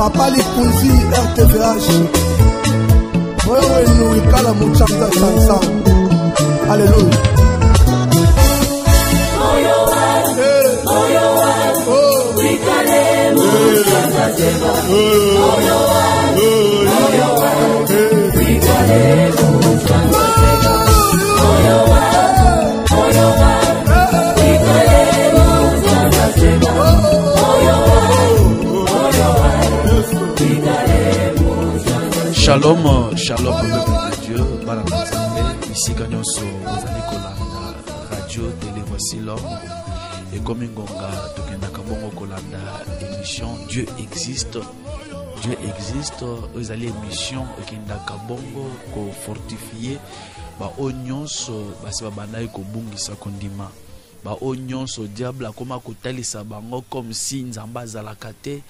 Papa Likunzi RTVH. Wewe ni wikala muchanga chansa. Alléluia. Shalom, shalom, peuple de Dieu, Bala ici Gagnon sur Radio Télé Voici l'homme et comme Ngonga Tokenda Kabongo Kolanda émission Dieu existe. Dieu existe, vous allez émission Kenda Kabongo ko fortifier ba onyonso basi babanayi ko bungisa kondima ba onyonso diable akoma kotalisa bango comme si nzamba azalaka te,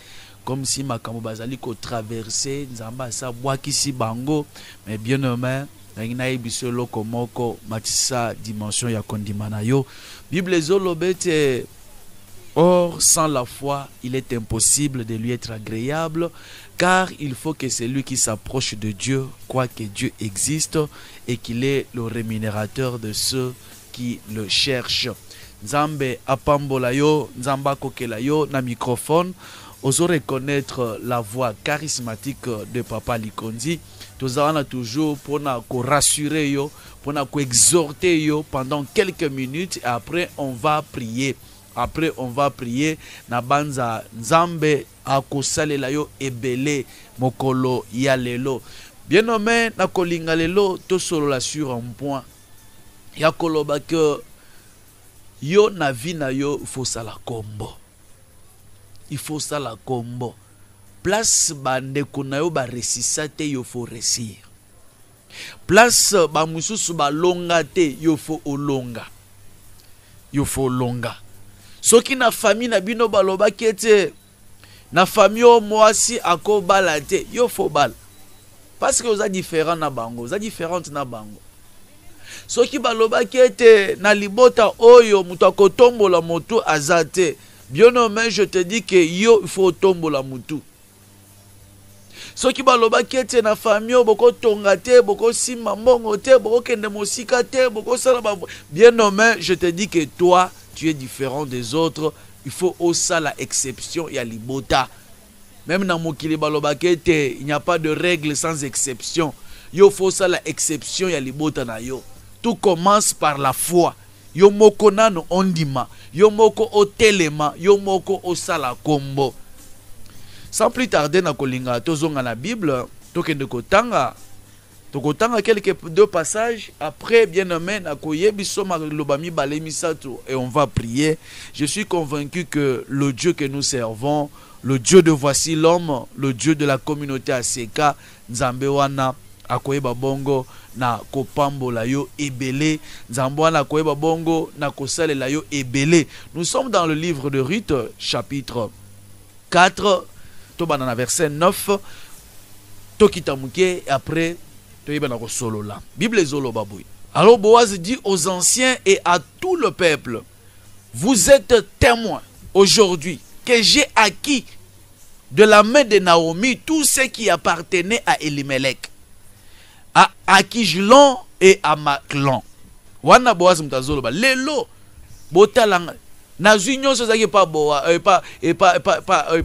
comme si makambo bazali ko traverser nzamba sa bwakisi bango, mais bien aimé na yebiso loko moko matisa dimension ya kondima na yo. Bible zolobete or sans la foi il est impossible de lui être agréable, car il faut que celui qui s'approche de Dieu croit que Dieu existe et qu'il est le rémunérateur de ceux qui le cherchent. Nzambe apambola yo, nzamba kokela yo na microphone. Oso reconnaître la voix charismatique de Papa Likonzi. Nous avons toujours pour nous rassurer yo, pour nous exhorter yo pendant quelques minutes et après on va prier. Après on va prier na banza nzambe akosalela yo ebele mokolo ya lelo. Bien nommé na kolinga lelo to solo sur un point. Ya koloba que yo na vie na yo faut ça la combo. Il faut ça la combo. Place bande kunayo ba resisa te yo faut resir. Place ba mususu ba longa te yo faut olonga. Yo faut longa. Soki na famille na bino baloba kete na famille o mwasi ako bala te yo faut bal. Parce que vous êtes différents na bango, vous êtes différentes na bango. Soki baloba kete na libota oyo mutu akotombola motu azate. Bien nommé, je te dis que yo il faut tomber la moutou. Ce qui baloba kete na famille boko tongate boko sima mbongo te boko kende mosika te boko sala ba. Bien nommé, je te dis que toi tu es différent des autres. Il faut aussi la exception ya libota. Même dans mokili baloba kete, il n'y a pas de règle sans exception. Yo faut ça la exception ya libota na yo. Tout commence par la foi. Yo moko nano ondima, yo moko otelema, yo moko osala kombo. Sans plus tarder na kolinga tozonga na Bible, tokende kotanga quelques deux passages. Après bien aimé na koyebiso malobami balemisato et on va prier. Je suis convaincu que le Dieu que nous servons, le Dieu de Voici l'homme, le Dieu de la communauté Aseka, Nzambe wana akoyeba bongo na kopambola yo ebele, nzambe wana akoyeba bongo na kosalela yo ebele. Nous sommes dans le livre de Ruth chapitre 4 tobana na verset 9 tokitamuke et après toyeba na kosolola. Bible ezolo baboui. Alors Boaz dit aux anciens et à tout le peuple: vous êtes témoins aujourd'hui que j'ai acquis de la main de Naomi tout ce qui appartenait à Elimelech, à Akijlon et à Maclon. Wana Boaz mtazolo ba lelo botalanga nazwi nyonso zaki pa boa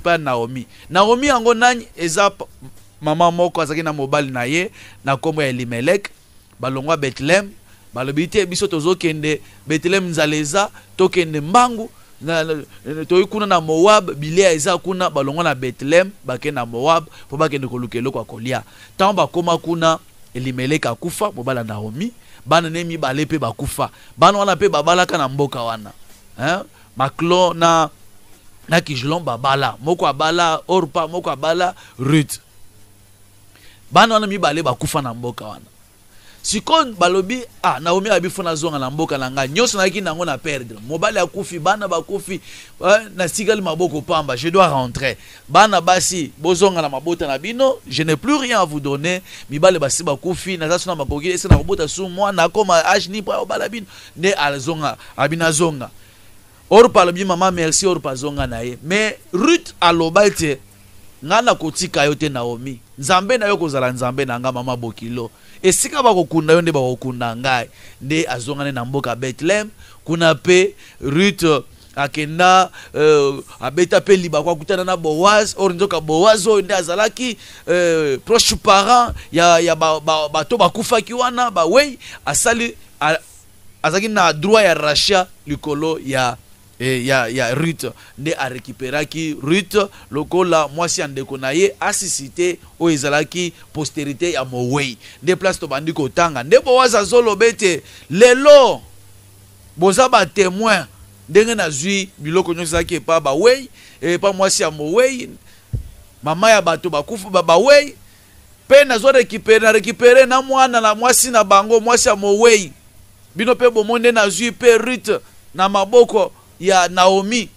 pa Naomi. Naomi ango nani eza mama moko azaki na mobali na ye na kombo ya Elimelech balongwa Bethlehem balobi te biso tozokende Bethlehem nzaleza tokende mbangu toyi kuna na Moab bilea eza kuna balongwa na Bethlehem bake na Moab po bakende kolukelo kwa kolia. Tant bakoma kuna Elimelech akufa mobala Naomi bana nemi balepe bakufa bana wana pe babalaka na mboka wana Maclon na Kijlon babala moko abala Orpa moko abala Ruth bana wana mi bale bakufa na mboka wana. Sikon balobi Naomi abifuna zonga na mboka na nga nyonso na kina ngo na perdre mobali akufi bana bakufi na sigali maboko pamba, je dois rentrer bana basi bozonga na mabota na bino, je n'ai plus rien à vous donner. Mibale basi bakufi na zasu na makoki ese na mabota su mwana koma ajni pa obala bino ne alzonga abina zonga Orpa lobi maman merci Orpa zonga na ye. Mais Ruth alobate ngana kotika yo te Naomi nzambe na yo kozala nzambe na nga mama bokilo esika bakokunda yo nde bakokunda ngai nde azongane na mboka Bethlehem kuna pe Ruth akenda abeta pe liba kwa kutana na Boaz orinzoka Boaz o nde azalaki proche parent ya bato bakufaki wana bawei asali azaki na droit ya rachat likolo ya Ruth nde a récupéraki Ruth lokola mwasi andeko na ye asisite o ezalaki postérité ya mowei nde place to bandi kotanga nde Boaz azolobete lelo boza ba témoin ndenge na zui biloko nyonso ezalaki epa bawei epa mwasi ya mowei mama ya bato bakufu bawei pe nazo récupéré na mwana na mwasi na bango mwasi ya mowei bino pe bomonde na zui pe Ruth na maboko ya Naomi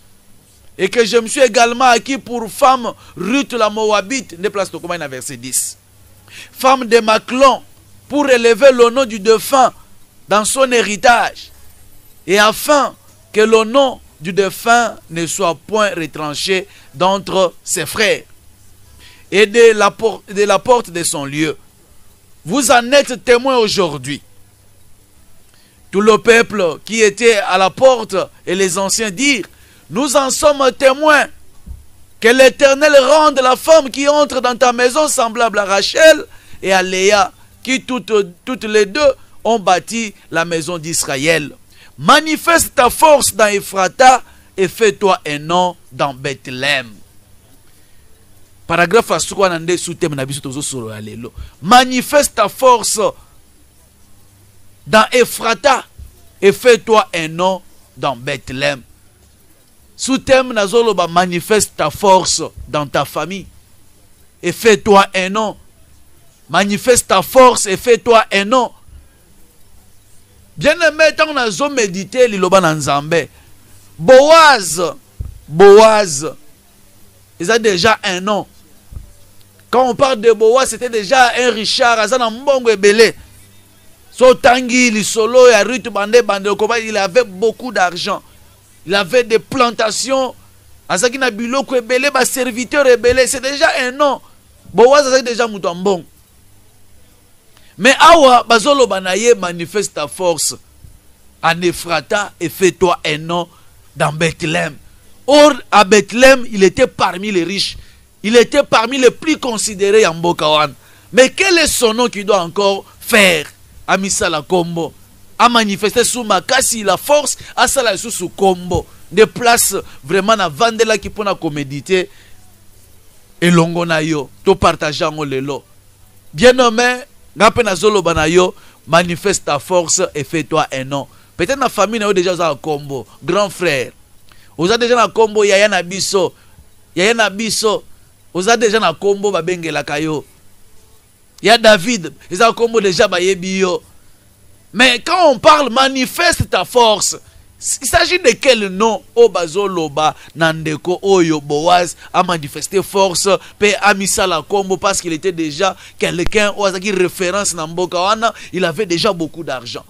et que je me suis également acquis pour femme Ruth la Moabite de place de na verset 10 femme de Maclon pour élever le nom du défunt dans son héritage et afin que le nom du défunt ne soit point retranché d'entre ses frères et de la porte de son lieu. Vous en êtes témoins aujourd'hui. Tout le peuple qui était à la porte et les anciens dirent, nous en sommes témoins, que l'Éternel rende la femme qui entre dans ta maison semblable à Rachel et à Léa, qui toutes les deux ont bâti la maison d'Israël. Manifeste ta force dans Ephrata et fais-toi un nom dans Bethléem. Paragraphe à sous manifeste ta force dans Ephrata et fais-toi un nom dans Bethléem. Sous thème nazoloba manifeste ta force dans ta famille et fais-toi un nom. Manifeste ta force et fais-toi un nom. Bien aimé, tant qu'on a zo médité liloba nanzambe. Boaz, ils ont déjà un nom. Quand on parle de Boaz, c'était déjà un Richard, Azana Mbongo Ebele. Sotangi, Lisolo, Yarutu, Bande, il avait beaucoup d'argent. Il avait des plantations. Azaki na biloko Ebele, ba serviteur Ebele, c'est déjà un nom. Boaz, c'est déjà Moutambon. Mais awa, bazolo banaye manifeste ta force en Ephrata et fais-toi un nom dans Bethléem. Or, à Bethléem, il était parmi les riches. Il était parmi les plus considérés en Bokawan. Mais quel est son nom qu'il doit encore faire? Amisa la combo. A manifester sous Makasi la force, à sala sous combo. Des places vraiment à Vandela qui peut méditer. Et longona yo, to partageant le lot. Bien nommé, manifeste ta force et fais-toi un nom. Peut-être la famille n'a déjà un combo. Grand frère. Vous avez déjà un combo, yaya na biso. Yaya na biso. Vous avez déjà un combo, babenge la kayo. Ya David, ils ont un combo déjà bayebiyo. Mais quand on parle manifeste ta force, il s'agit de quel nom? Obazo loba nandeko oyo Boaz a manifesté force pe amisa la combo parce qu'il était déjà quelqu'un qui référence namboka wana, il avait déjà beaucoup d'argent.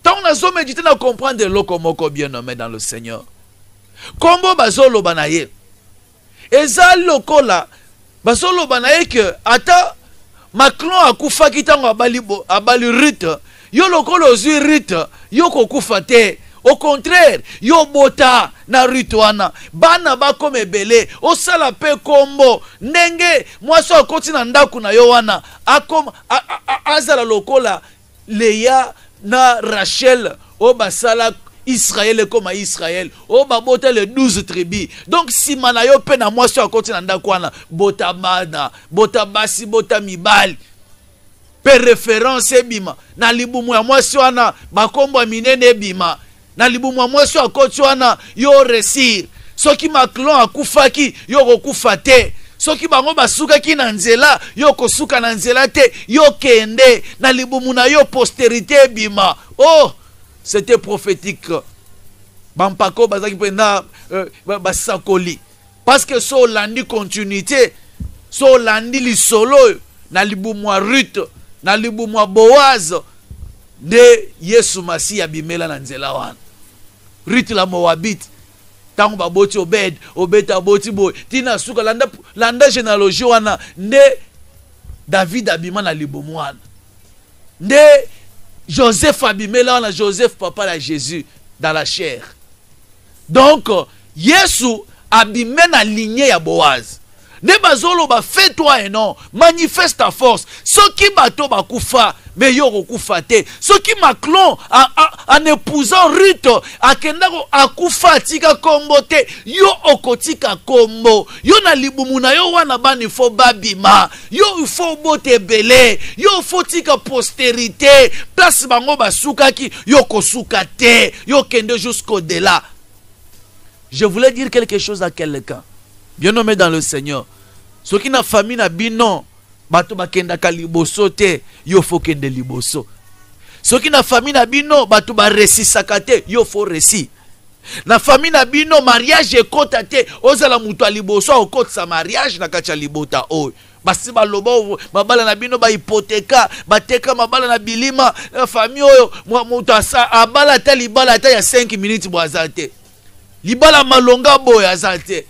Tant on a zo médité na comprendre le lokomoko bien nommé dans le Seigneur. Combo bazo loba na ye. Eza lokola bazo loba na ye que ata Maclon akufa kitango abali Ruth. Yo lokolo zui Ruth, yo kokufa te. Au contraire, yo bota na Ruth wana. Bana ba comme ebele, o sala pe kombo. Ndenge, moi so akoti na ndaku na yo wana. Azala lokola Léa na Rachel, o basala Israël comme Israël. O babota les 12 tribus. Donc si manayo pe na moi so akoti na ndaku wana, bota bana, bota basi, bota mibali. Per référence ebima na libumu ya mwasi wana bakombo minene ebima na libumu ya mwasi akoti wana yo resir soki Maclon akufaki yo kokufa te soki bango basukaki na nzela yo kosuka na nzela te yo kende na libumu na yo postérité ebima. Oh, c'était prophétique. Bampako bazaki pena basakoli parce que so landi continuité so landi lisolo na libumu ya Ruth na libu mwa Boaz de Yesu Masi abimela na nzela wana. Ruth la Moabite tango baboti Obed, Obed aboti boy. Tina suka landa généalogie wana nde David abima na libomo wana. Nde Joseph abimela wana, Joseph papa la Jésus dans la chair. Donc Yesu abimé na lignée ya Boaz. Ne bazolo ba fais-toi un nom, manifeste ta force. Ce qui bato ba kufa, mais yo kufa te. Ce qui Maclon en épousant Ruth, akendako akufa tika kombo te, yo okotika kombo. Yo na libumu na yo wana bani fo babima. Yo fo bote belé, yo fo tika postérité. Place bango basuka ki yo kosuka te, yo kende jusqu'au delà. Je voulais dire quelque chose à quelqu'un. Bien nommé dans le Seigneur. Ce qui n'a famille na bino, bato bakenda ka liboso te, yo fo kende liboso. Ce qui n'a famille na bino, bato ba resi sakate, yo fo resi. Na famille na bino, mariage ekota te, ozala mutu a liboso, okota sa mariage na kacha libota oy. Basi ba lobo, mabala na bino ba hypothèque, bateka mabala na bilima, famille oyo, mutu asa abala ta libala ta ya 5 minutes bo azate. Libala malonga boy azate.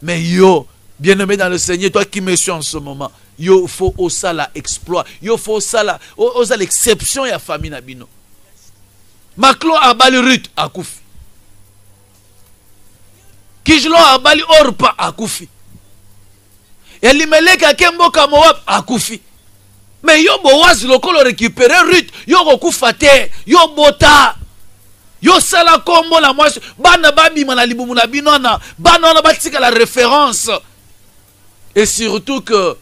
Mais yo, bien-aimé dans le Seigneur, toi qui me suis en ce moment, yo faut osa la exploit, yo faut osa la osa l'exception ya famille nabino. Maclon abali Ruth akufi. Kijlon abali Orpa akufi. Elimelek akemboka Moab akufi. Mais yo Boaz lokolo récupérer Ruth, yo kokufa te, yo bota. Yo sala kombo la mwasi bana babi mana libumu na binona bana na batika la référence. Et surtout que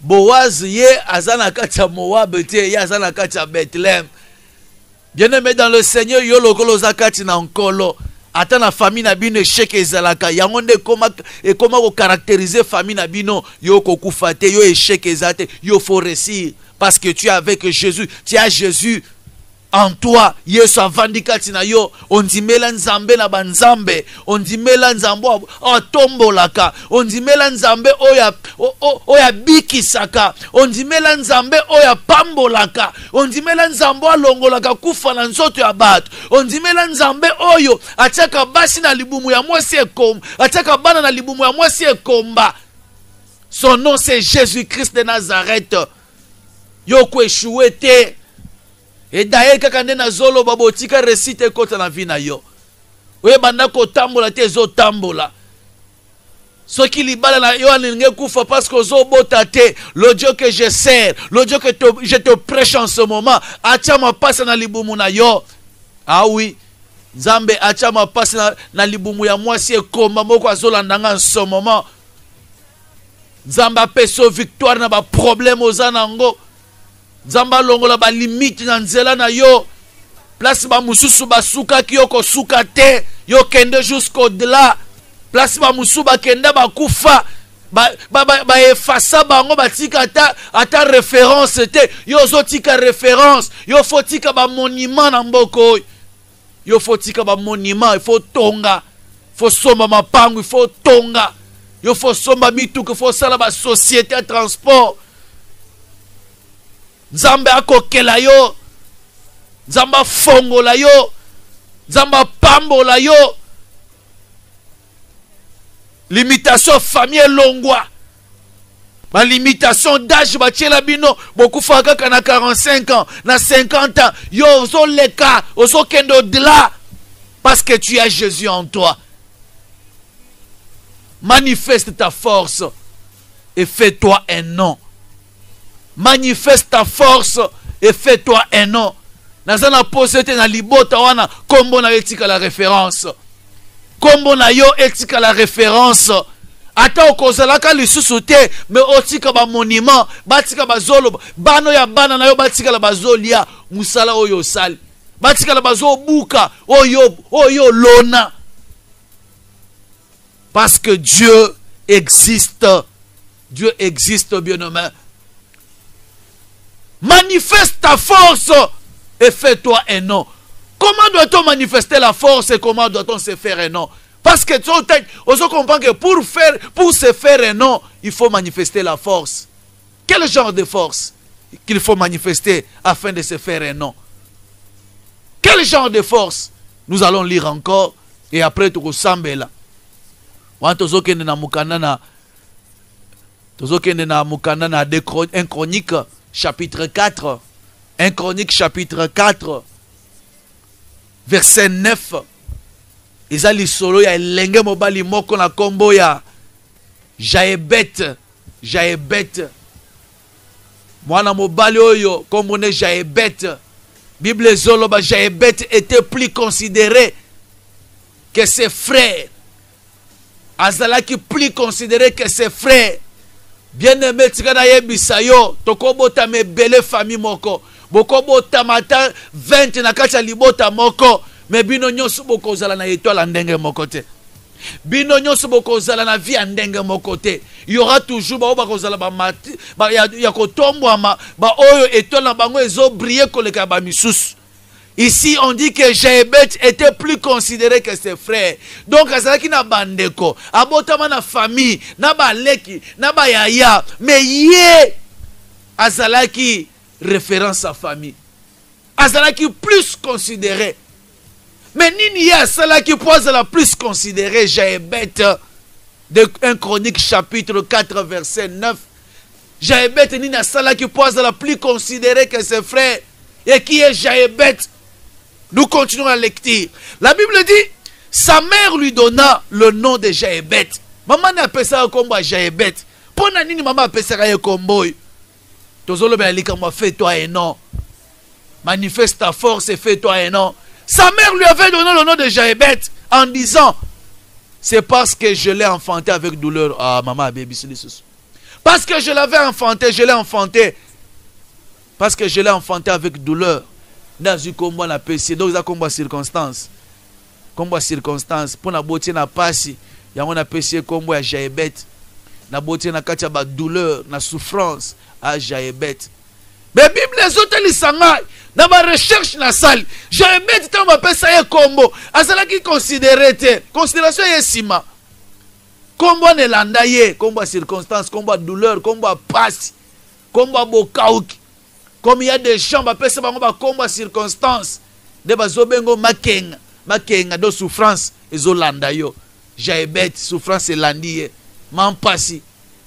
Boaz ye azana kacha Moab te ye azana kacha Bethlehem. Bien-aimé dans le Seigneur, yo lokolo zakati na nkolo ata na famille na bino échec ezalaka yango nde koma ko caractériser famille na bino yo kokufa te yo échec ezate yo faut réussir parce que tu es avec Jésus, tu as Jésus en toi. Yesu avandika tina yo, ondimela nzambe na banzambe, ondimela nzambe atombolaka, ondimela nzambe oya bikisaka, ondimela nzambe oya pambolaka, ondimela nzambe alongolaka kufa na nzoto ya bato, ondimela nzambe oyo ataka basi na libumu ya mwasi ekomba, ataka bana na libumu ya mwasi ekomba. Son nom c'est Jésus-Christ de Nazareth. Yo ko échoué te. Et d'ailleurs, quand on a zolo babotika récite kota na vie na yo. Oye banda ko tambola te zo tambola. Ce qui libala na yo alinge kufa parce que zo bota te. Le Dieu que je sers, le Dieu que je te prêche en ce moment, acha ma passe na libumu na yo. Ah oui. Nzambe acha ma passe na libumu ya mwasi ekomba moko azolanda en ce moment. Nzambe apeso victoire na ba problème ozanango. Nzamba longola ba limite na nzela na yo. Place ba mususu ba suka ki yo ko suka te. Yo kende jusqu'au delà. Place ba mususu ba kende ba kufa. Ba efasa bango ba tika ata référence te. Yo zo tika référence. Yo faut tika ba monument na mboko. Yo faut tika ba monument. Il faut tonga. Il faut somba mapangu. Il faut tonga. Yo faut somba bitu. Il faut sala ba société à transport. Nzambe akokela yo, Nzamba fongola yo, Nzamba pambola yo. Limitation famille longwa. Ma limitation d'âge batiela bino, beaucoup faka kana 45 ans, na 50 ans, yo ozo leka, ozo kendo de là parce que tu as Jésus en toi. Manifeste ta force et fais-toi un nom. Manifeste ta force et fais-toi un nom. Nazana posete na libota wana kombo na etika la référence. Kombo na yo etika la référence. Ata okozalaka lisusu te mais otika ba monument, batika ba zolo, bano ya bana na yo batika la bazolia, musala oyo sali. Batika la bazo buka, oyo lona. Parce que Dieu existe. Dieu existe, bien-aimé. Manifeste ta force et fais-toi un nom. Comment doit-on manifester la force et comment doit-on se faire un nom? Parce que tu comprends que pour se faire un nom, il faut manifester la force. Quel genre de force qu'il faut manifester afin de se faire un nom? Quel genre de force? Nous allons lire encore et après tokosambela wana tozokende na mukanda na tozokende na mukanda na 1 Chronique chapitre 4 1 Chronique chapitre 4 verset 9 eza lisolo ya elenge mobali moko na kombo ya Jaebet mwana mobali oyo kombo ne Jaebet. Bible zoloba Jaebet était plus considéré que ses frères. Azalaki plus considéré que ses frères. Bien-aimé tika yebisa yo tokobota mebele famille moko bokobota mata 20 na kati ya libota moko me bino nyonso bokozala na étoile ndenge moko te. Bino nyonso bokozala na vie ndenge moko te. Il y aura toujours ba kozala ba ya kotombwa ba oyo étoile na bango ezo briller koleka ba misusu. Ici, on dit que Jaebet était plus considéré que ses frères. Donc, azalaki na bandeko, abotama na famille, na ba leki, na ba yaya, mais yé azalaki référence à famille. Azalaki plus considéré. Mais nini ya azalaki pose la plus considéré Jaebet de 1 Chronique chapitre 4 verset 9. Jaebet nini azalaki pose la plus considéré que ses frères. Et qui est Jaebet? Nous continuons la lecture. La Bible dit, sa mère lui donna le nom de Jaebet. Maman n'a appelé ça comme Jaebet. Pour nani maman appelé ça comme boy. Tozolo ben lika moi fais-toi un nom. Manifeste ta force et fais-toi un nom. Sa mère lui avait donné le nom de Jaebet en disant, c'est parce que je l'ai enfanté avec douleur. Ah maman baby parce que je l'avais enfanté, parce que je l'ai enfanté avec douleur. Dans une combat na PC donc ça combat circonstance pour na botie na pasi yango na PC combat ya Jaebet na botie na kati ya ba douleur na souffrance à Jaebet. Mais Bible les autres lisanga na ba recherche na salle Jaebet tant ba pesa ye combo azala ki considéré te considération yesima combat ne landa ye combat circonstance combat douleur combat pasi combat bokauki. Comme il y a des gens qui peuvent combat circonstances, de bazobengo makenga de souffrance ezolanda yo. Jaebet souffrance elandiye. Mampasi,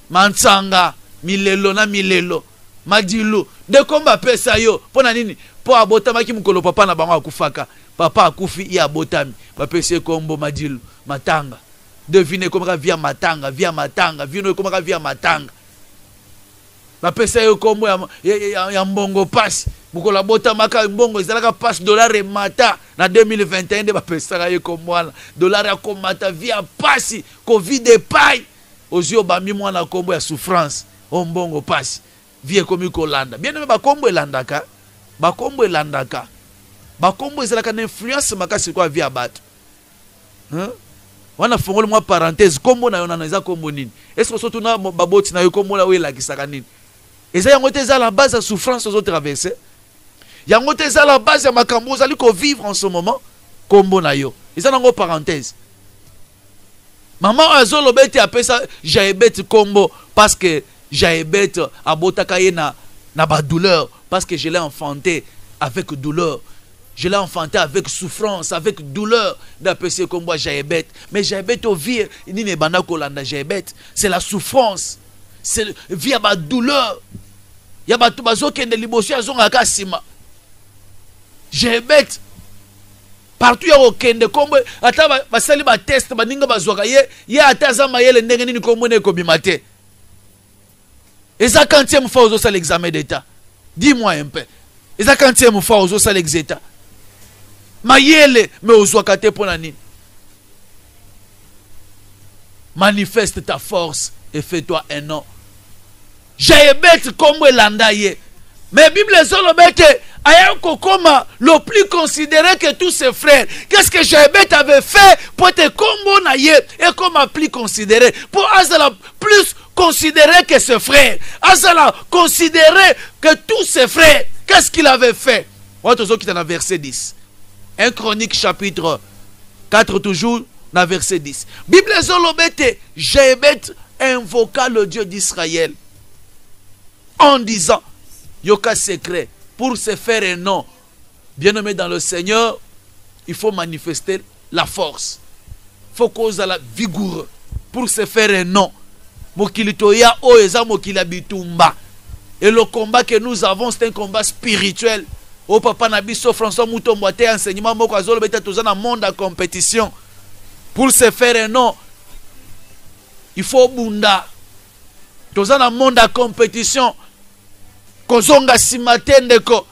mansanga, milelo na milelo, madilu. De combat pesa yo. Pona nini? Po abotama ki mukolo papa na bango akufaka. Papa akufi ya abotami. Bapese kombo madilu, matanga. Devine comment via matanga, vino comment via matanga. La pesa yo kombo ya mbongo passe bukola bota maka mbongo ezalaka passe dollar et mata na 2021 de ba pesa yo kombo dollar ya komata via passe covid et paille ozio bami mwana kombo ya souffrance o mbongo passe vie komi kolanda bien ba kombo elandaka ba kombo ezalaka na influence makasi kwa via bato wana fongolo mwa parenthèse kombo na yo na eza kombo nini est-ce que surtout na baboti na yo kombo la wela kisaka nini. Et ça, c'est la base de la souffrance aux autres traversées. C'est la base de makambo vous allez vivre en ce moment comme bonayo. Et ça, c'est une parenthèse. Maman azolobete appelle ça Jaebet combo parce que Jaebet abotakaye na ba douleur parce que je l'ai enfanté avec douleur. Je l'ai enfanté avec souffrance, avec douleur d'appeler combo Jaebet. Mais Jaebet au vie ni ne bana kolanda Jaebet, c'est la souffrance. C'est via ma douleur. Il y a tout bazo qui est de libosi à zone à Kassima. Jaebet partout il y a aucun de combo. Attends, va salir ma test, ma ninga bazoka ye ataza mayele ndenge ni combo ne kobimate. Et ça quantième fois aux l'examen d'état. Dis-moi un peu. Et ça quantième fois aux l'exétat. Mayele mais aux wakate pour nani. Manifeste ta force et fais-toi un nom. Jaebet comme elanda ye. Mais Bible zolobete ayako koma le plus considéré que tous ses frères. Qu'est-ce que Jaebet avait fait pour être comme na ye et comme plus considéré pour Azala plus considéré que ses frères. Azala considéré que tous ses frères. Qu'est-ce qu'il avait fait? On va toujours quitter dans verset 10. 1 Chronique chapitre 4 toujours dans verset 10. Bible zolobete Jaebet invoqua le Dieu d'Israël en disant yoka secret pour se faire un nom bien nommé dans le Seigneur. Il faut manifester la force. faut cause la vigoureux pour se faire un nom. Mokilitoya o eza mokila bitumba. Et le combat que nous avons, c'est un combat spirituel. Oh papa Nabiso François Moutomboate, enseignement moko azolo beta tozana monde à compétition. Pour se faire un nom, il faut bunda. Tozana monde à compétition. Kozonga simatendeko.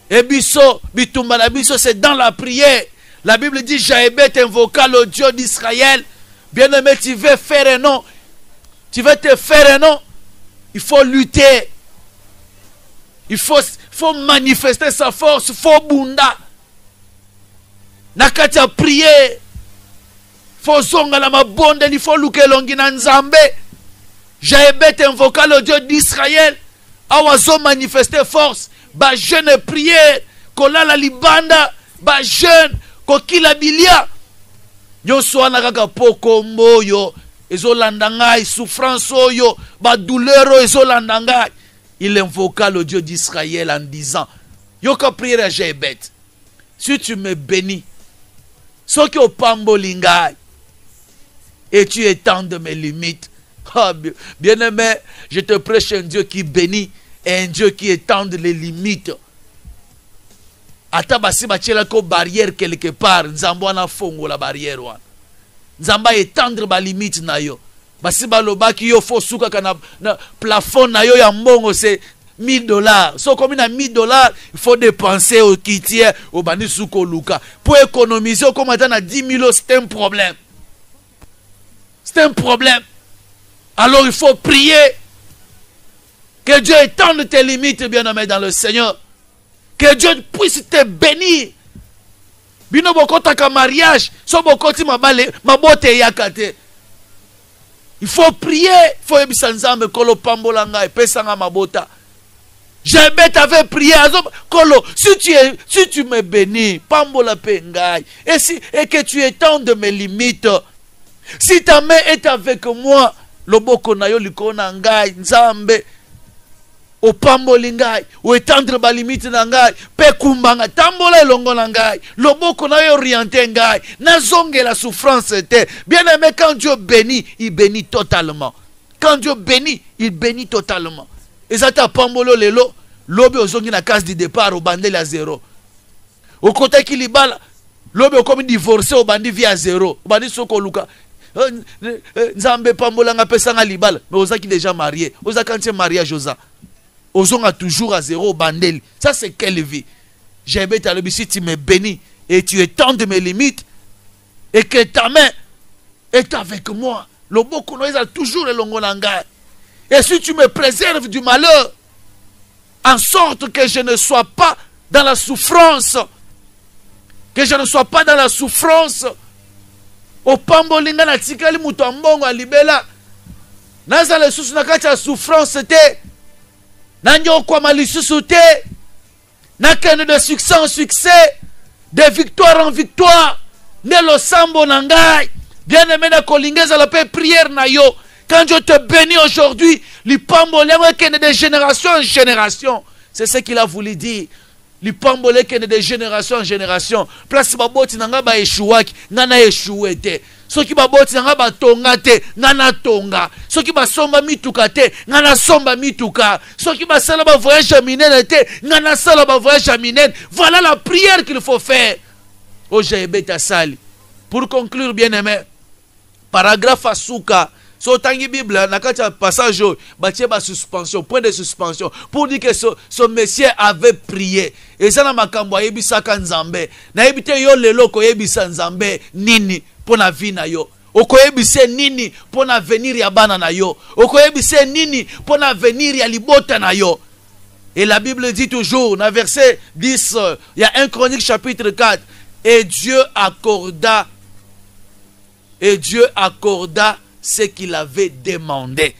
Et biso, bitumba na biso, c'est dans la prière. La Bible dit, Jaébet invoqua le Dieu d'Israël. Bien-aimé, tu veux faire un nom. Tu veux te faire un nom. Il faut lutter. Il faut manifester sa force. Il faut bunda. Nakatia prier. Il faut zonga la mabonde. Il faut louke longi na nzambe. Jaébet invoqua le Dieu d'Israël. Awazo manifester force. Ba jeune prière. Kola la libanda. Ba jeune. Kokila bilia. Yo soana kaka pokombo yo. Ezolanda ngai, souffrance yo, ba douleur ezolanda ngai. Il invoqua le Dieu d'Israël en disant, yo ka prière à Jaébet, si tu me bénis, ce qui au pambolingai, et tu étends mes limites. Oh, bien-aimé, je te prêche un Dieu qui bénit et un Dieu qui étend les limites. Ata basi bachela ko barrière quelque part, nzambo na fongo la barrière wana. Nzamba étendre ba limite na yo. Basi balobaki yo fo suka kana na plafond na yo ya mbongo c'est $1000. So comme na $1000, il faut dépenser au kitier au bani suko luka. Pour économiser comme attend na 10 000, c'est un problème. C'est un problème. Alors il faut prier que Dieu étende tes limites, bien-aimé dans le Seigneur. Que Dieu puisse te bénir. Bino bokota mariage, so bokoti mabale, mabote yakate. Il faut prier, il faut ebisa nzambe kolo pambola ngai pesa nga mabota. Jaébet avait prié kolo, si tu me bénis, pambola pe ngai. Et que tu étendes mes limites. Si ta main est avec moi, loboko na yo likona ngai nzambe. O pamboli ngai, o étendre ba limite na ngai, pe kumbanga tambola elongo na ngai, loboko na yo orienté ngai, na zonge la souffrance était. Bien-aimé, quand Dieu bénit, il bénit totalement. Quand Dieu bénit, il bénit totalement. Et ça t'a pambolo lelo, lobe o zongi na case du départ au bandel à zéro. Au côté qui libala, lobe o comme divorcé au bandi via zéro. Au bandi soko luka. Nzambe pambola nga pesa nga libala, mais oza qui déjà marié, oza quand tu es mariage oza. Osons a toujours à zéro bandel. Ça c'est quelle vie? Jaébet alobi, si tu me bénis et tu étends mes limites et que ta main est avec moi, le boko a toujours le longo nanga. Et si tu me préserves du malheur, en sorte que je ne sois pas dans la souffrance, que je ne sois pas dans la souffrance, au pambolinga na tikali muto ambongo alibela, naza le sous nakati la souffrance c'était. Nanyo kwa malisusu te, nakende de succès en succès, de victoire en victoire, ne lo sambo nangai, bien aimé na kolingeza la paix prière na yo. Quand Dieu te bénit aujourd'hui, l'ipambole kende de génération en génération. C'est ce qu'il a voulu dire. L'ipambole kende de génération en génération. Place baboti nanga ba échouaki, nana échoué te. Soki baboti nanga ba tonga te, nana tonga. Soki ba somba mituka te, nana somba mituka. Soki ba sala ba voyage à minen te, nana sala ba voyage à minen. Voilà la prière qu'il faut faire. Oh Jaébet asali. Pour conclure, bien aimé, paragraphe asuka. So tangi Bible, nakati passage batie ba suspension, point de suspension, pour dire que ce monsieur avait prié. Et ça na makambo yebisa ka nzambe. Na yebite yo lelo ko yebisa nzambe nini pour na vie na yo. Okoyebise nini pour na venir ya bana na yo. Okoyebise nini pour na venir ya libota na yo. Et la Bible dit toujours, dans verset 10, il y a 1 Chronique chapitre 4, et Dieu accorda ce qu'il avait demandé.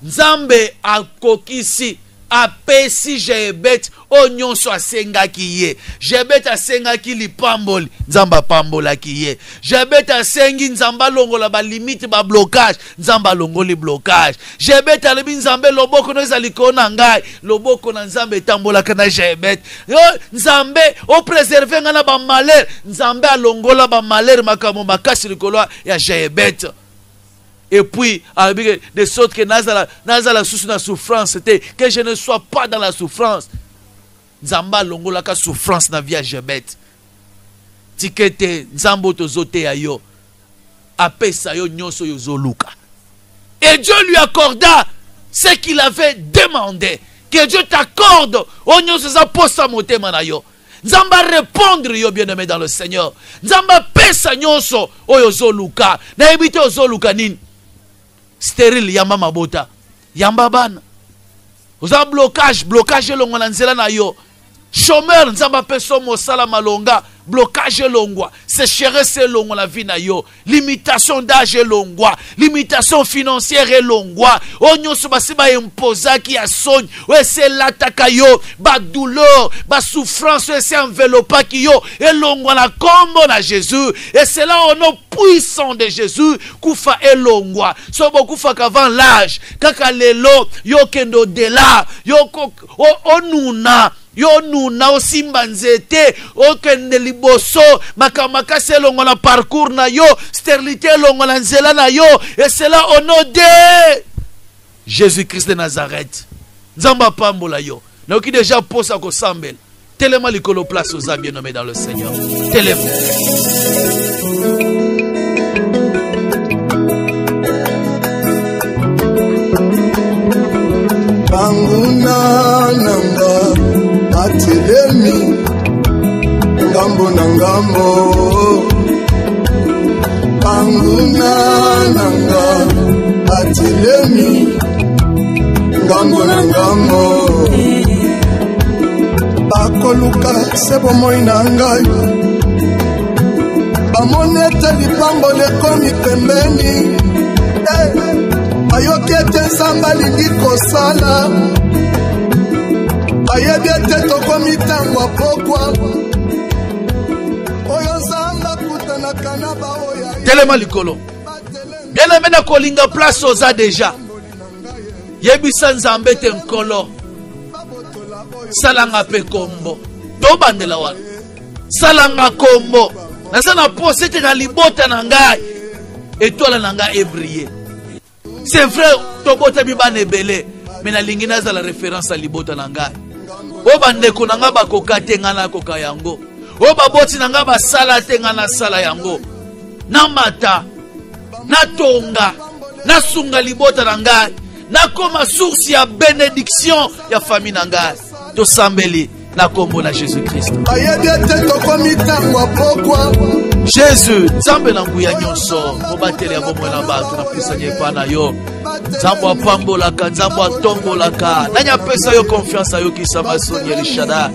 Nzambe akokisi apesi Jebet onyonso asengaki ye. Jebet asengaki lipamboli, nzamba pambolaki ye. Jebet asengi nzamba longola ba limite ba blocage, nzamba longoli blocage. Jebet alebi nzambe loboko no ezali kona ngai, loboko na nzambe tambolaka na Jebet. Nzambe o preserver ngana ba malheur, nzambe alongola ba malheur makamo makasi likolo ya Jebet. Et puis, de sorte que Nazala sous la souffrance, c'était que je ne sois pas dans la souffrance. Nzamba longola ka souffrance na vie à Jebet. Tikete nzambo tozote ayo. Apesa yo nyonso yo zoluka. Et Dieu lui accorda ce qu'il avait demandé. Que Dieu t'accorde o nyonso za posa motema na yo. Nzamba répondre yo bien-aimé dans le Seigneur. Nzamba pesa nyonso oyo zoluka. Na ebite ozoluka nini? Stérile yamba mabota. Yamba bana. Oza blocage longo na nzela na yo. Chômeur nzamba peso mosala malonga. Blocage longwa, sécheresse longwa la vie na yo, limitation d'âge longwa, limitation financière longwa, onyo so basiba imposa ki a sogne, ouais c'est l'attaque yo, ba douleur, ba souffrance, ouais c'est enveloppé ki yo, et longwa la combo na Jésus, et c'est là au nom puissant de Jésus, koufa et longwa, so beaucoup fa qu'avant l'âge, kaka lelo, yo kendo de là, yo onuna, yo nuna osimba nzete okende liboso makamaka selongo na parcours na yo stérilité longo na nzela na yo et cela au nom de Jésus-Christ de Nazareth. Nzamba pambola yo na oki déjà posa ko sambel telema likolo place aux bien nommés dans le Seigneur. Telema Banguna nanga atelemi ngambo na ngambo. Banguna nanga atelemi ngambo na ngambo. Bakoluka sebo moi na ngai bamonete lipambo lekomi pembeni. Ayoki ete nzambe alingi kosala ayebi ete tokomi ntango apokwa oyo nzambe akutanaka na baoya telema likolo bien-aimé na kolinga place oza deja yebisa nzambe te nkolo salanga pe kombo tobandela wana salanga kombo naza na pose ete na libota na ngai etoile na ngai ebriller. C'est vrai, tobota bibane ebele, mais na lingi naza la référence à libota na ngai. O bandeko na nga bakoka te nga na koka yango. O baboti na nga basala te nga na sala yango. Na mata, na tonga, na sunga libota na ngai, na koma source ya bénédiction ya famille na ngai. To sambeli na kombo na Jésus-Christ. Jésus, Nzambe na nguya nyonso, mobatele ya bomwe na bato na pusanye pa na yo. Nzambo apambolaka, Nzambo atombolaka. Nanya pesa yo confiance yo kisama sonye lishada.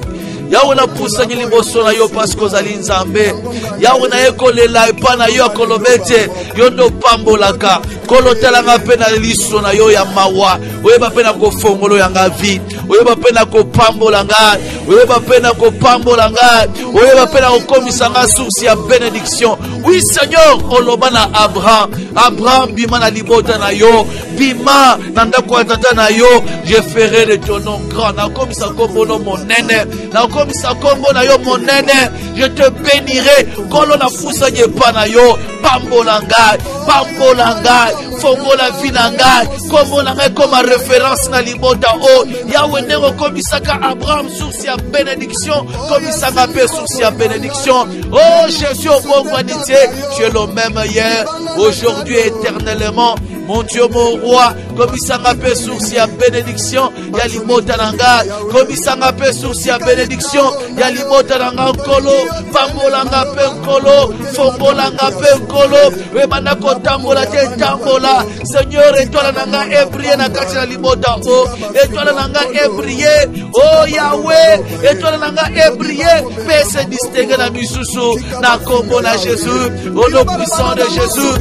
Yawe na pusanye liboso na yo parce que zali Nzambe. Yawe na ekolela epa na yo kolobete, yo ndo pambolaka. Kolotela nga pe na liso na yo ya mawa. Oyeba pe na kofongolo ya nga vie. Oyeba pe na kopambola nga. Oyeba pe na kopambola nga. Oyeba pe na kokomisa nga source ya bénédiction. Oui Seigneur, oloba na Abraham. Abraham bima na libota na yo. Bima na ndako tata na yo. Je ferai de ton nom grand. Na komisa kombo no monene. Na komisa kombo na yo monene. Je te bénirai. Kolo na fusa nyepa na yo. Pambola ngai. Pambola ngai. Fongola vie na ngai. Kombo na ngai comme référence na libota o. Yawe ndeko komisaka Abraham source ya bénédiction. Komisaka pe source ya bénédiction. Oh Jésus au bon vanité. Tu es le même hier, aujourd'hui éternellement. Mon Dieu, mon roi, comme il s'en appelle source à bénédiction, il y a l'imota nanga, comme il s'en appelle source à bénédiction, il y a l'imota nanga kolo, fambolanga pe kolo, fombolanga pe kolo, wemanako tambola te tambola, Seigneur, étoile nanga ébrillé na kati na limota o, étoile nanga ébrillé, oh Yahweh, étoile nanga ébrillé, mais c'est distingué na misusu, na kombo na Jésus, au nom puissant de Jésus.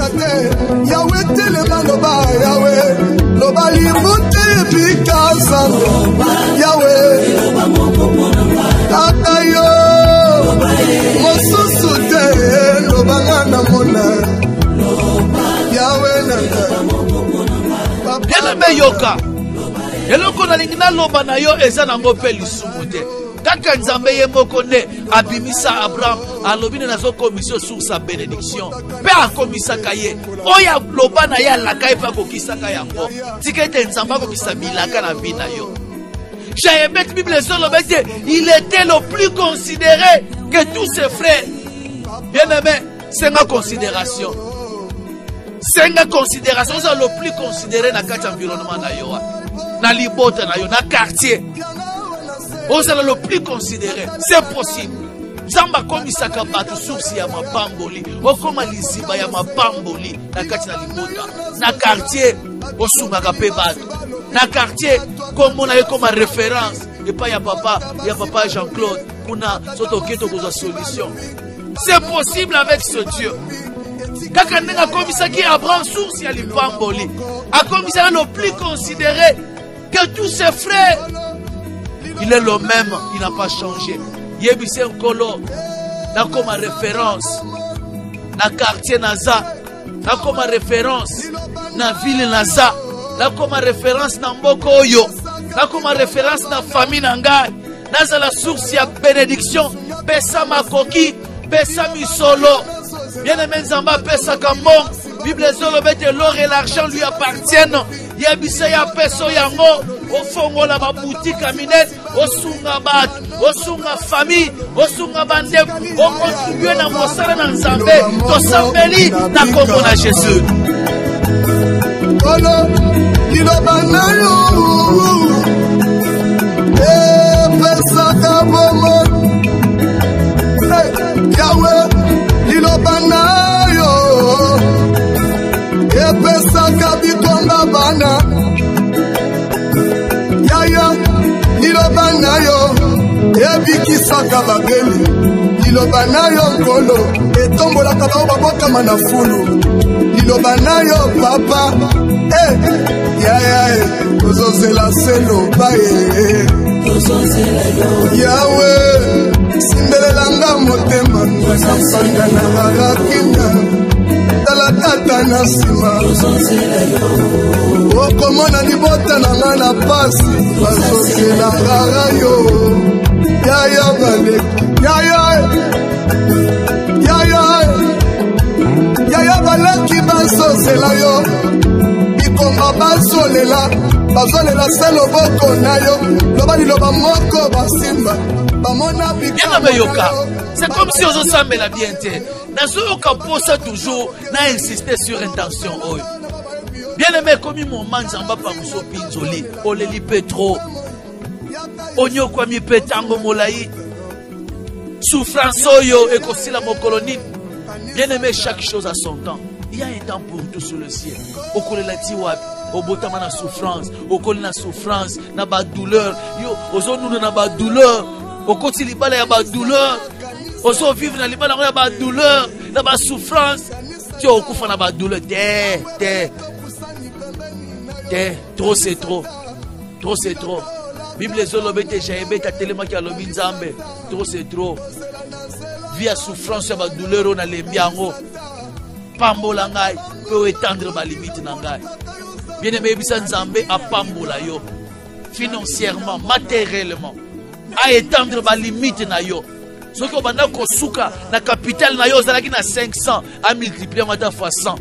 Yahweh, Yahweh, Loba limuti bikasa. Bien aimé yoka. Eloko na lingina loba na yo eza nango pe lisumu te. Kaka nzambe ye moko ne abimisa Abraham alobine nazo commission sur sa bénédiction. Pe akomisaka ye. Oya loba na ya lakai pa kokisaka yango. Tikete nzamba kokisa bilaka na vie na yo. Jaébet Bible zolobete, il était le plus considéré que tous ses frères. Bien aimé, c'est ma considération. C'est ma considération, c'est le plus considéré dans quatre environnements na yo. Na libota na yo, na quartier. Vous êtes le plus considéré. C'est possible. Zamba komisaka batu source ya mapamboli. Okoma liziba ya mapamboli. Na kati na libota. Na quartier. Osungaka pe batu. Na quartier. Comme on a eu comme référence. Et pas ya papa Jean-Claude. Kuna soto keto koza solution. C'est possible avec ce Dieu. Kaka nenga komisaki Abraham source ya lipamboli. A komisaka le plus considéré que tous ses frères. Il est le même, il n'a pas changé. Yebise Nkolo, na comme référence, na quartier Naza, na comme référence, na ville Naza, na comme référence na Mboko Oyo, na comme référence na famille Nangai, Naza la source ya bénédiction, Pesa Makoki, Pesa Misolo, bien aimé Nzamba, Pesa Kambon, Bible Zolobete, l'or et l'argent lui appartiennent. Yebise ya peso yango, ofongo la boutique à minette, osunga bat, osunga famille, osunga bande, on contribue na mosala na Nzambe, to sambeli na kombo na Jésus. Ono, liloba na yo, pesa kabomo, Yahweh, liloba na yo, pesa kabikonga bana. Yaya, liloba na yo, ebikisaka bageli. Liloba na yo nkolo, etombolaka bao babokama na fulu. Liloba na yo papa, yaya, ozozela selo baye. Yahweh, simbelelanga motema, nasapanga na barakinga. Talatata na sima okomona libota na nga na pasi bazozela ngara yo yaya baleki yaya baleki bazozela yo bikomba bazolela se loboko na yo loba liloba moko basimba bamona bikama. C'est comme si on s'en la bien. Ça toujours n'a insisté sur intention. Bien aimé, comme mon man Zamba Pamuso Pinzoli, Oleli Petro, Onyo Kwami Petango Molaï, souffrance Oyo et Kosila Mokolonie. Bien aimé, chaque chose a son temps. Il y a un temps pour tout sur le ciel. Okolela Tiwab, Obotama na souffrance, Okolena souffrance, na ba douleur, yo, Ozonu na ba douleur, Okoti libala ya ba douleur. Oso vivre dans l'Iban, il y a des douleurs, il y a des souffrances. Tu as beaucoup de douleurs. Trop c'est trop. Trop c'est trop. Bible Zolobete, Jaébet, Tatelema qui a l'obin Zambé. Trop c'est trop. Vie à souffrance, il y a des douleurs, on a les biango. Pambo langai, peut étendre ma limite nangai. Bien aimé, Bissan Zambé a Pambo la yo. Financièrement, matériellement. A étendre ma limite na yo. Ce que vous avez souka na capital na yo zalaki na 500 a multiplier mata fois 100.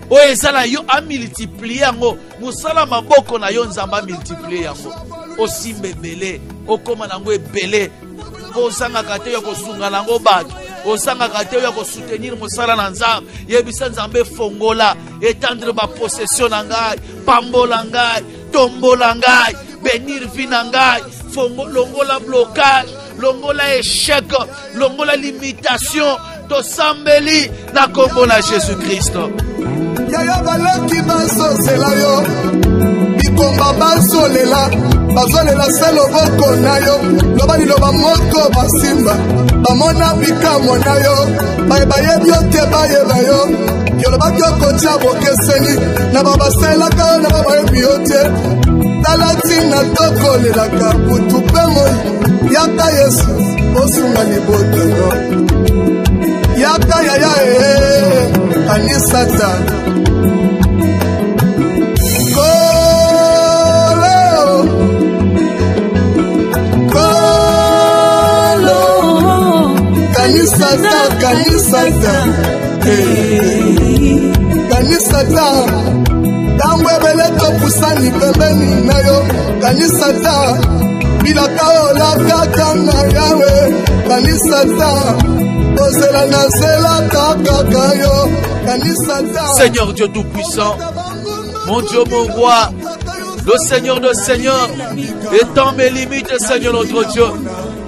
O ezala yo a multiplier yango musala maboko na yo nzamba multiplier yango. O simbe belé, o koma nango ebelé. O sanga kate yo ko sunga nango bato. O sanga kate yo ko soutenir musala na nzamba. Yebisa nzambe fongola, étendre ma possession na ngai, pambola ngai, tombola ngai, bénir vie na ngai, longola blocage. Longola échec, longola limitation, to sambeli na kombo na Jésus-Christ. Yaya baleki bazozela yo, bikomba bazolela, bazolela se loboko na yo, loba liloba moko basimba, bamona bikamwa na yo, bayebi yo te bayeba yo, yolobaki okotia bokeseni, na babaselaka yo na bayebi yo te, talatina tokolelaka kutu mpe moi. Yaka Yesu, osunga liboto. Yaka yaya anisata. kanisa ta kanisa ta tango ebele topusani pembeni na yo kanisa ta bilaka olakaka na yawe kanisa ta ozela na zela kakaka yo kanisa ta. Seigneur Dieu Tout-Puissant, mon Dieu, mon roi, le Seigneur de Seigneurs, étends mes limites, Seigneur notre Dieu.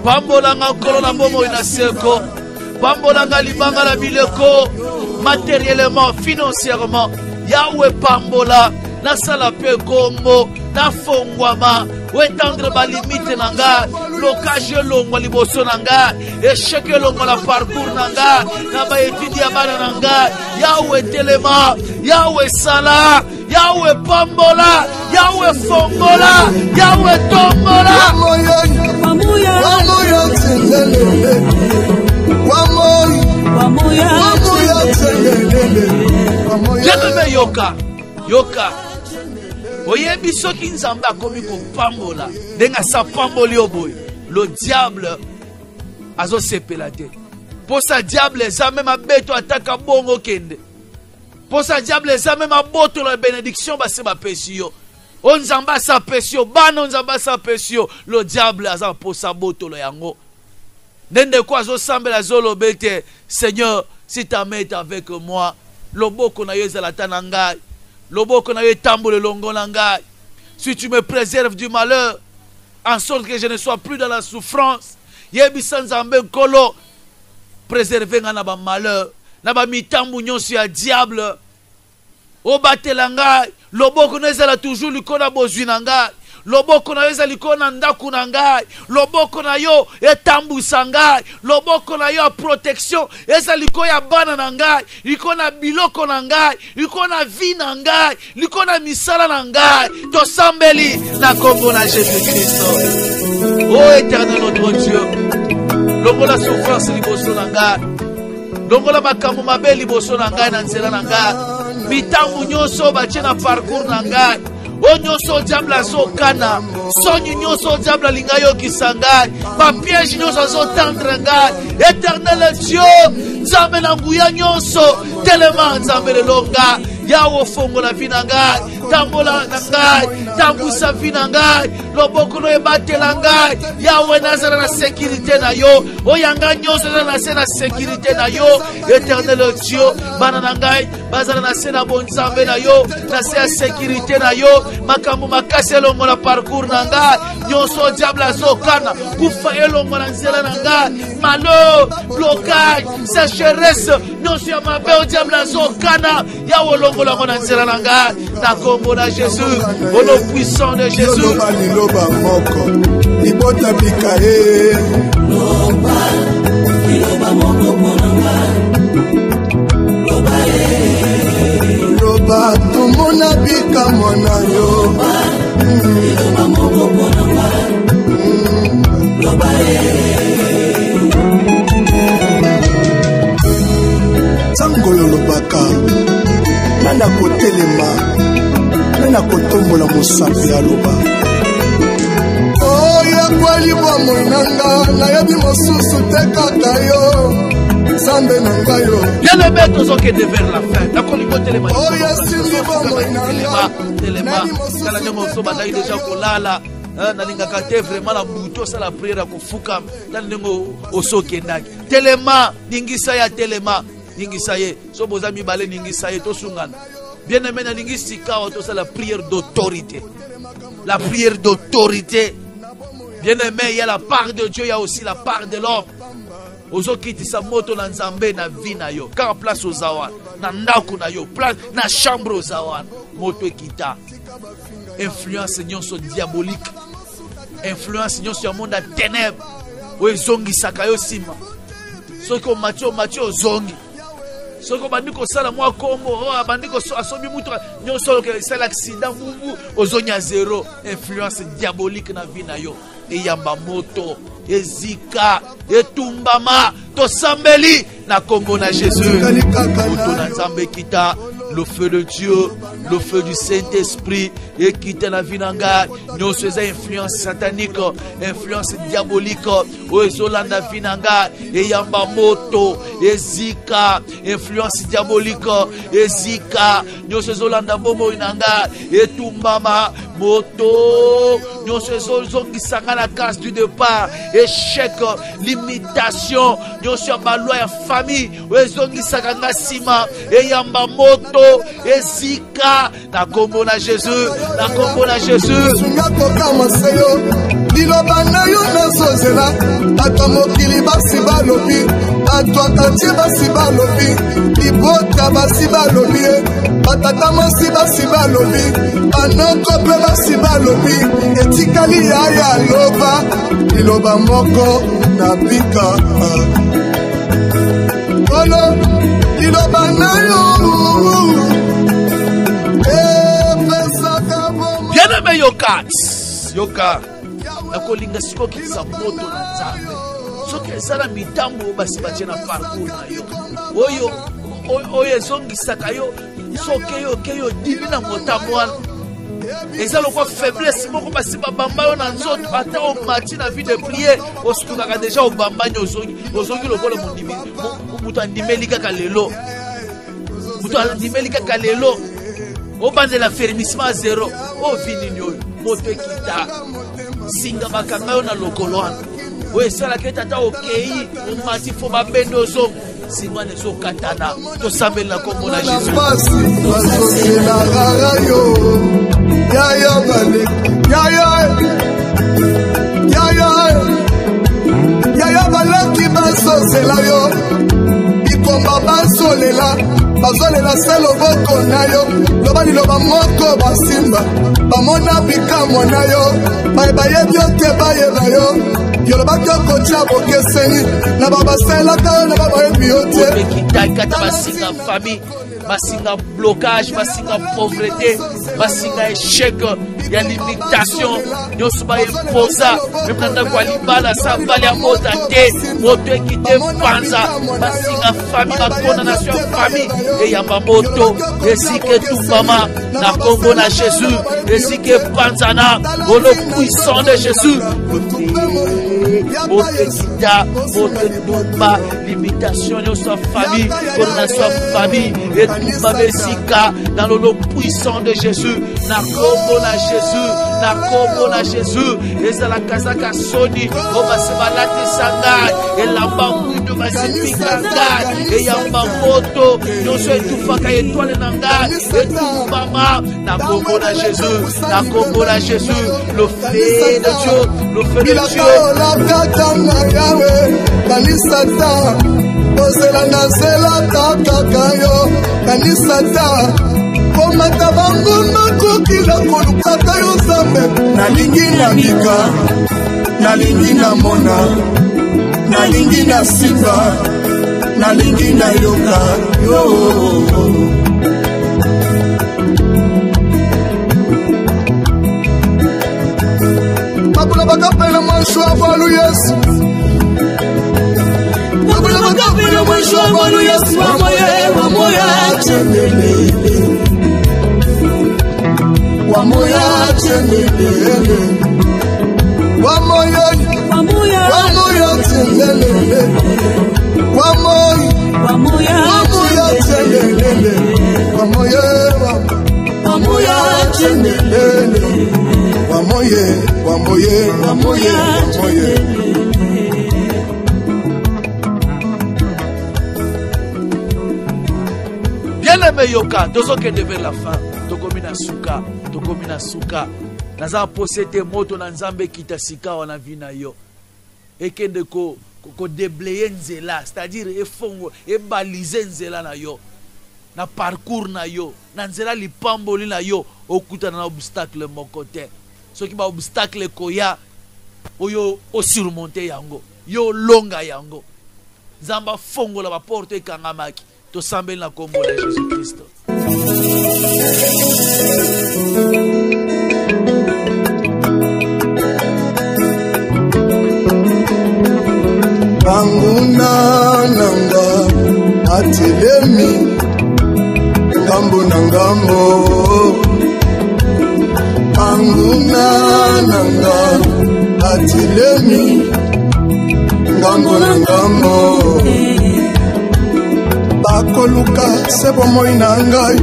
Pambolanga kolona bomo inaseko, pambolanga libanga la bileko, matériellement, financièrement, Yahweh pambola, na sala pe kombo, na fongwama, étendre ma limite nanga, blocage longo liboso nanga, échec longo la parcours nanga, na ba étude ya bana nanga, Yahweh telema, Yahweh sala, Yahweh pambola, Yahweh fongola, Yahweh tombola. Bien-aimé yoka, yoka. Oyebi soki nzamba komi ko pambola, denga sa pamboli oboy. Le diable azo sepela te. Pour ça diable ça même abeto ataka bongo kende. Pour ça diable ça même aboto la bénédiction ba se ba pesio. On nzamba sa pesio, bano nzamba sa pesio. Le diable aza pour sa boto lo yango. Nende kwa zo sambela zolo bete, Seigneur, si ta main est avec moi, loboko na yo la tananga. Loboko na yo tambole longo nanga. Si tu me préserves du malheur, en sorte que je ne sois plus dans la souffrance, yebi sanzambe kolo préserver nga na ba malheur, na ba mitambu nyonso ya diable. O batelanga, loboko na ezala toujours likona bozwi nanga. Loboko na yo ezali likona ndaku nanga. Loboko na yo etambusa ngai. Loboko na yo protection ezali likoya bana nanga. Likona biloko nanga. Likona vie nanga. Likona misala nanga. Tosambeli na kombo na Jésus-Christ. Oh éternel notre Dieu. Longola souffrance liboso nanga. Longola makambo mabe liboso nanga na nzela nanga. Mitambu nyonso batie na parcours nanga. Onyoso diable so kana, sonyu nyoso diable lingayo kisangai, ma piège nyoso so tendre ngai, éternel Dieu, nzambe na nguya nyoso, tellement nzambe le longa, yawo fongo la vie na ngai, tambola na ngai, tambusa vie na ngai, loboko no ebatela ngai, yawe nazala na sécurité na yo, oyanga nyoso na se na sécurité na yo, éternel Dieu, bana na ngai, bazala na se na bonzambe na yo, na se ya sécurité na yo, makambo makasi elongo na parcours na ngai, nyonso diable azokana, kufa elongo na nzela na ngai, malheur, blocage, sécheresse, nyonso ya mabe o diable azokana, yawe longo lango na nzela na ngai, na kombo na Jésus, au nom puissant de Jésus. Loba moko, libota bikae. Loba moko monanga. Loba loba tumona bika mona yo. Loba moko monanga. Loba Sangolo lobaka. Nana kotelema. Nana kotombola mosapi aloba. Oya kwa libo monanga. Na yabi mosusu tekaka yo. Sambe nanga yo. Bien aimé tous ceux qui étaient vers la fin. D'accord, libo telema. Oya sindi bo monanga. Telema. Kala nyango soba dai deja kolala. Nalingaka te vraiment la buto sa la prière kufuka. Talingo osoke ndaki. Telema ningisa ya telema. Ningisa ye. So bozami bale ningisa ye to sungana. Bien aimé, c'est la prière d'autorité. La prière d'autorité. Bien aimé, il y a la part de Dieu, il y a aussi la part de l'homme. Ozo kiti sa moto na nzambe na vie na yo. Car place aux awan. Na ndaku na yo. Place na chambre aux awan. Moto ekita. Influence nyonso diabolique. Influence nyonso ya monde à ténèbres. O ezongi sakayo sima. Soko Mathieu zongi. Soko bandiko sala mwa kombo, bandiko asobi mutu nyonso ke c'est l'accident mumu ozonya zéro, influence diabolique na vie na yo. E yamba moto, ezika, etumbama, to sambeli na kombo na Jésus. Moto na Nzambe kita, le feu de Dieu, le feu du Saint-Esprit, et quitte la vie nanga, nous faisons influence satanique, influence diabolique, Oezolanda Vinanga, et Yamba Moto, et Zika, influence diabolique, et Zika, nous faisons Landa Bomo Inanga, et Tumbama, Moto, nous faisons qui s'en à la case du départ, échec, limitation, nous sommes à la famille, Oezon qui s'en à Sima, et Yamba Moto, et Zika, na kombo na Jésus, na kombo na Jésus. Liloba na yo nazozela ata mokili basi balobi ata katie basi balobi libota basi balobi batata masi basi balobi anoko pe basi balobi etikali ya loba liloba moko na bika olo liloba na yo. Bien-aimé Yoka nakolinga siko kisa moto na Nzambe soki ezala mitambo basi batie na parcours na yo oyo ezongisaka yo soki yo dimi na motambo wana eza lokwa faiblesse moko basi babamba yo na nzoto ata omati na vie de prier osukaka deja obambani ozongi lokola mondimi moto andimeli kaka lelo obandela fermissement zéro ovini oyo moto ekita singa bakanga yo na lokolo wana oyo esalaka ete ata okei omati fo babende ozo singa wana ezokatana tosambeli na kombo na Jésus. Yaya balaki basosela yo bikomba basolela bazolela se loboko na yo loba liloba moko basimba bamona bikamwa na yo bayebi yo te bayeba yo yolobaki okotia bokeseni na babaselaka yo na babayebi yo te ekitaka basinga famille basinga blocage basinga pauvreté basinga échec ya limitation nyonso baimposa meme na ndako ya libala sambali ya mota te moto ekite panza basinga famille bakondamnation ya famille eyamba moto esika etumbama na kombo na Jésus esika epanzana au puissant de Jésus moto ekita moto etumba limitation nyonso ya famille condamnation ya famille etumba besika dans le puissant de Jésus na kombo na Jésus na kombo na Jésus ezalaka zaka soni obasi balatisa ngai elamba mwindo basipika ngai eyamba moto nyonso etufaka etwale na ngai etumbama na kombo na Jésus na kombo na Jésus le feu de Dieu le feu de Dieu komata banguna kokila kolukaka yo Nzambe nalingi na bika nalingi na mona nalingi na simba nalingi na yoka yo babula bakapela mwisho wa Yesu babula bakapela mwisho wa Yesu wa moya chendelele Wamoya chendelele Wamoya chendelele Wamoya chendelele Wamoya chendelele Wamoya Bien-aimé Yoka, tozokende vers la fin. Tokomina suka naza posete moto na Nzambe kita sika wana vina yo ekende ko déblayer nzela c'est-à-dire efongo ebaliser nzela na yo na parcours na yo na nzela lipamboli na yo okutana na obstacle moko te soki ba obstacle koya oyo osurmonter yango yo longa yango Nzamba fongola ba porte ekangamaki tosambeli na kombo na Jésus Christ. Banguna nanga ngambo anguna nanga atilemi ngambo na ngambo bakoluka se bomoi na ngai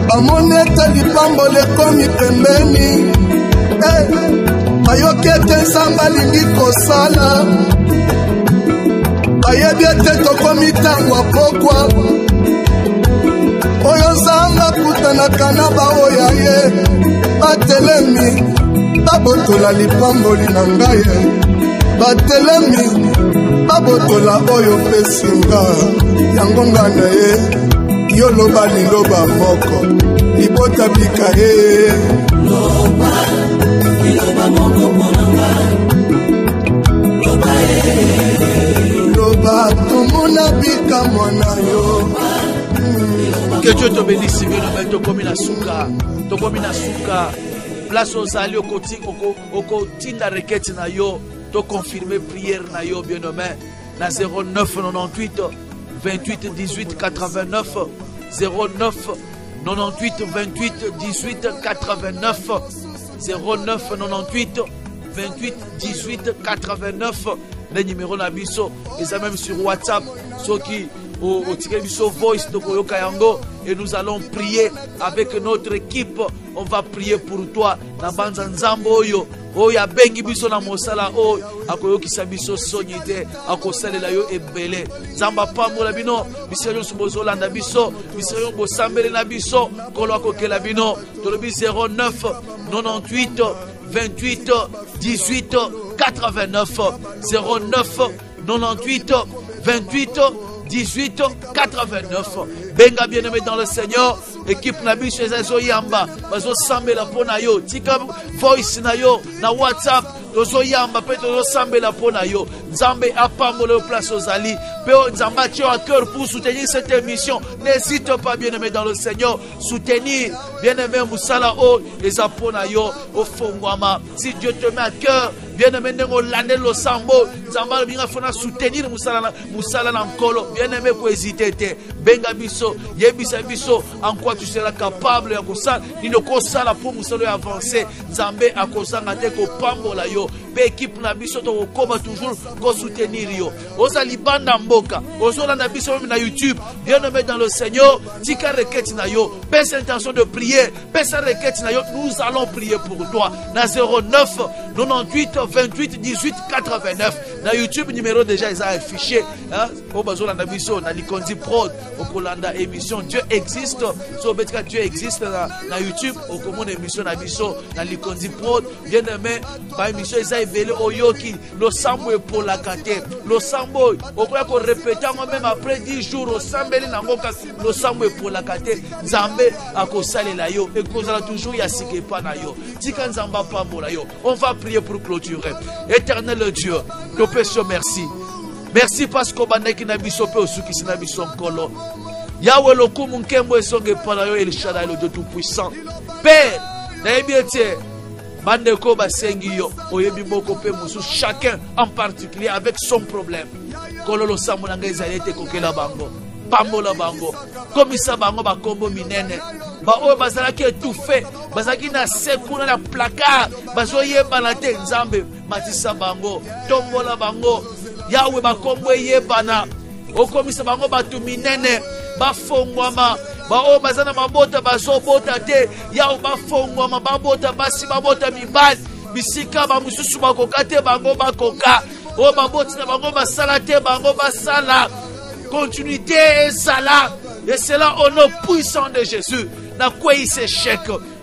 bamoni ete lipambo lekomi pembeni bayoki ete nzambe alingi kosala bayebi ete tokomi ntango apokwa oyo nzambe akutanaka na baoya ye batelemi babotola lipamboli na ngai batelemi babotola oyo pesinga yango nga na ye yoloba liloba moko libota bika ye loba liloba moko monanga loba ye loba tomona bika mwana yo. Que Dieu te bénisse bien, mais tokomi na suka place aux alliés au kotinda requête na yo to confirmer prière na yo bien nommé na 09 98 28 18 89 09 98 28 18 89 09 98 28 18 89 le numéro na biso et même sur WhatsApp ceux qui au voice et nous allons prier avec notre équipe. On va prier pour toi. Na banza nzambo yo oya bengi biso na mosala o akoyokisa biso sonyite akosalela yo ebele nzamba pambola bino biso subozo landa biso biso bo sambele na biso kolo akokela bino tolobi 09 98 28 18 89 09 98 28 18 89. Benga bien-aimé dans le Seigneur. Équipe Nabi chez Azo Yamba. Bazo sambe la pona yo. Tika voice na yo. Na WhatsApp. Dozo Yamba. Peut dozo sambe la pona yo. Nzambe apamole au place aux ali. Péo Nzamba tu as à cœur pour soutenir cette émission. N'hésite pas bien-aimé dans le Seigneur. Soutenir. Bien-aimé Moussala O. Les apona yo. Au Fongwama. Si Dieu te met à cœur. Bien-aimé Nengo Landelo Sambo. Nzamba binga fona soutenir Moussala Nankolo. Bien-aimé pour hésiter. Benga biso. Yebisa biso. En quoi tu seras capable ya kosala nino kosala pour musalo avancer nzambe akozanga te ko pambola yo pe équipe na biso to koma toujours ko soutenir yo oza libanda mboka ozola na biso na YouTube bien nommé dans le Seigneur tika requête na yo pesa intention de prier pesa requête na yo nous allons prier pour toi na 09 98 28 18 89 na YouTube numéro déjà ils a affiché hein au bazola na biso na Likondi Prod au Kolanda émission Dieu existe so betka Dieu existe na YouTube au commun émission na biso na Likondi Prod bien aimé ba émission eza evele oyoki lo sambo pour la kate lo sambo okoya ko répéter même après 10 jours au sambeli na ngoka lo sambo pour la kate nzambe akosalela yo et kozala toujours ya sikepa na yo tika nzamba pambola yo on va prier pour clôturer. Éternel Dieu te pèse merci. Merci parce que bandeki na biso pe osuki na biso nkolo. Yahweh lokumu nkembo esonge pana yo El Shaddai le Dieu tout puissant. Père, na ebiete bandeko basengi yo oyebi moko pe musu chacun en particulier avec son problème. Kololo samona ngezalete kokela bango. Pambola bango. Komisa bango bakombo minene. Ba oyo bazalaki étouffé, bazalaki na sekuna na placard, bazoyeba na te nzambe matisa bango, tombola bango. Yahweh bakombo yebana. Okomisa bango batu minene, bafongwama. Ba oyo bazana mabota bazobota te, Yahweh bafongwama babota basi babota mibali. Bisika ba mususu bakoka te bango bakoka. O baboti na bango basala te bango basala. Continuité et sala. Et c'est là au nom puissant de Jésus. N'a quoi il s'échec,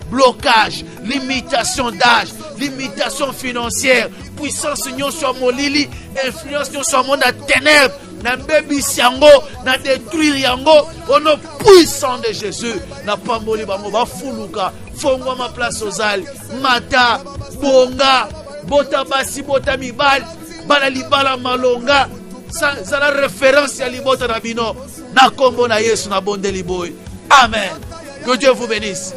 blocage, limitation d'âge, limitation financière, puissance union sur mon lili, influence sur mon ténèbres, n'a bébi siango, n'a détruire yango, au nom puissant de Jésus. N'a pas moli bango, va fuluka, fongo ma place aux ailes, mata, bonga, bota basi, bota mibal, balali malonga. Ça la référence à l'ibota rabino. Na kombo na Yesu na bonde liboy. Amen. Que Dieu vous bénisse.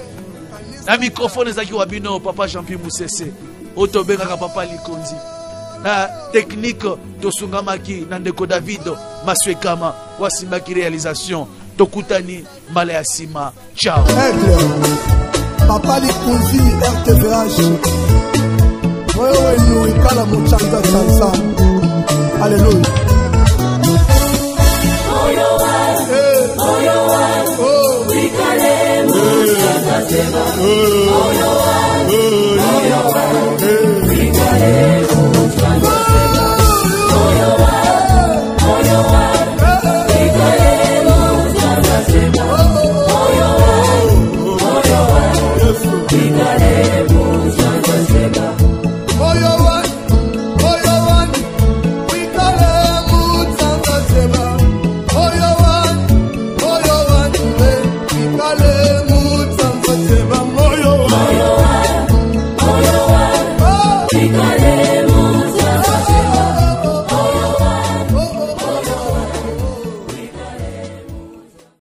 Na microphone ezaki wabino papa Jean-Pierre Moussese. Otobenga ka papa Likondi. Na technique to sungamaki na ndeko David Maswekama wasimbaki réalisation. tokutani mbala ya sima. Ciao. Papa Likunzi RTVH. Wewe ni ikala muchanga chanza. Alléluia. Oh, we call him.